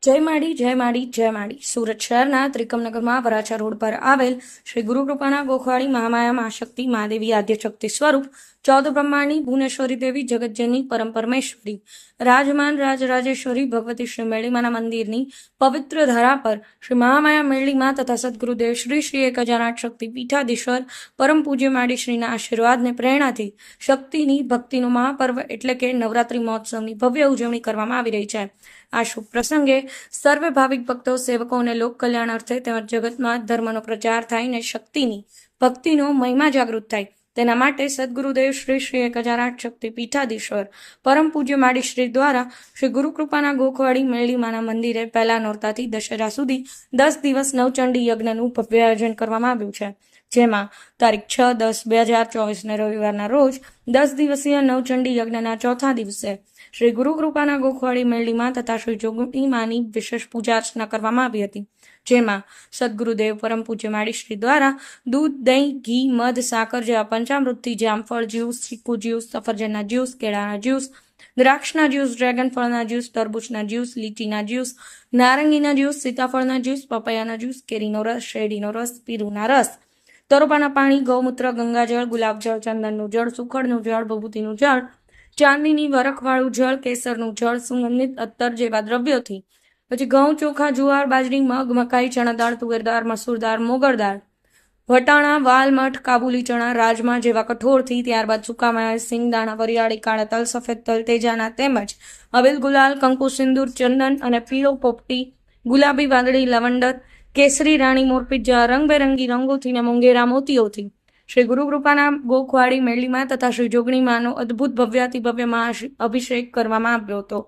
જય માડી જય માડી જય માડી. સુરત શહેરના ત્રિકમનગરમાં વરાછા રોડ પર આવેલ શ્રી ગુરુકૃપાના ગોખવાડી મહામાયા મહાશક્તિ મહાદેવી આદ્યશક્તિ સ્વરૂપ 14 બ્રહ્માંડની ભુવનેશ્વરી દેવી જગતજનની પરમ પરમેશ્વરી રાજમાન રાજરાજેશ્વરી ભગવતી શ્રી મેળીમાના મંદિરની પવિત્ર ધરા પર શ્રી મહામાયા મેળીમાં તથા સદગુરુદેવ શ્રી 1008 શક્તિ પીઠાધીશ્વર પરમ પૂજ્ય માડી શ્રીના આશીર્વાદને પ્રેરણાથી શક્તિની ભક્તિનો મહાપર્વ એટલે કે નવરાત્રી મહોત્સવની ભવ્ય ઉજવણી કરવામાં આવી રહી છે. આ શુભ પ્રસંગે સર્વે ભાવિક ભક્તો સેવકો અને લોક કલ્યાણ અર્થે તેમજ જગતમાં ધર્મનો પ્રચાર થાય ને શક્તિની ભક્તિનો મહિમા જાગૃત થાય તેના માટે સદગુરુદેવ શ્રી 1008 શક્તિ પીઠાધીશ્વર પરમ પૂજ્ય માડી શ્રી દ્વારા શ્રી ગુરુકૃપાના ગોખવાડી મેળીમાના મંદિરે પહેલા નોરતાથી દશેરા સુધી 10 દિવસ નવચંડી યજ્ઞનું ભવ્ય આયોજન કરવામાં આવ્યું છે. જેમાં તારીખ 6-10-2024 રવિવારના રોજ 10 દિવસીય નવચંડી યજ્ઞના ચોથા દિવસે શ્રી ગુરુકૃપાના ગોખવાડી મેળીમાં તથા શ્રી જોગણી માની વિશેષ પૂજા અર્ચના કરવામાં આવી હતી. જેમાં સદગુરુદેવ પરમ પૂજ્ય માડી શ્રી દ્વારા દૂધ, દહીં, ઘી, મધ, સાકર જેવા પંચામૃતથી જામફળ જ્યુસ, ચીકુ જ્યુસ, સફરજનના જ્યુસ, કેળાના જ્યુસ, દ્રાક્ષના જ્યુસ, ડ્રેગન ફળના જ્યુસ, તરબૂચના જ્યુસ, લીચીના જ્યુસ, નારંગીના જ્યુસ, સીતાફળના જ્યુસ, પપૈયાના જ્યુસ, કેરીનો રસ, શેરડીનો રસ, પીરુના રસ, તરોપાના પાણી, ગૌમૂત્ર, ગંગાજળ, ગુલાબજળ, ચંદનનું જળ, સુખડનું જળ, ભભૂતિનું જળ, ચાંદીની વરખવાળું જળ, કેસરનું જળ, સુગંધિત અત્તર જેવા દ્રવ્યોથી પછી ઘઉં, ચોખા, જુવાર, બાજરી, મગ, મકાઈ, ચણા દાળ, તુવેર દાળ, મસૂર દાળ, મોગર દાળ, વટાણા, વાલમઠ, કાબુલી ચણા, રાજમા જેવા કઠોળથી, ત્યારબાદ સુકામેવા, સિંગદાણા, વરિયાળી, કાળા તલ, સફેદ તલ, તેજાના તેમજ અબીલ, ગુલાલ, કંકુ, સિંદૂર, ચંદન અને પીળો પોપટી, ગુલાબી, વાદળી, લવંડર, કેસરી, રાણી, મોરપીંછ જેવા રંગબેરંગી રંગોથી ને મોંઘેરા મોતીઓથી શ્રી ગુરુકૃપાના ગોખવાડી મેળીમાં તથા શ્રી જોગણીમાનો અદ્ભુત ભવ્યાતિ ભવ્ય અભિષેક કરવામાં આવ્યો હતો.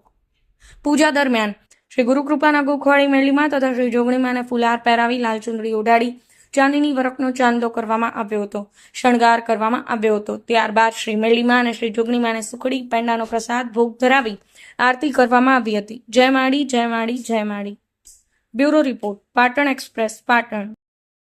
પૂજા દરમિયાન શ્રી ગુરુકૃપાના ગોખવાડી મેળીમાં તથા શ્રી જોગણીમાને ફુલાર પહેરાવી લાલ ચુંદડી ઓઢાડી ચાંદીની વરખનો ચાંદલો કરવામાં આવ્યો હતો, શણગાર કરવામાં આવ્યો હતો. ત્યારબાદ શ્રી મેળીમા અને શ્રી જોગણીમાને સુખડી, પેંડાનો પ્રસાદ ભોગ ધરાવી આરતી કરવામાં આવી હતી. જય માડી જય માડી જય માડી. Bureau report, Patan express, Patan.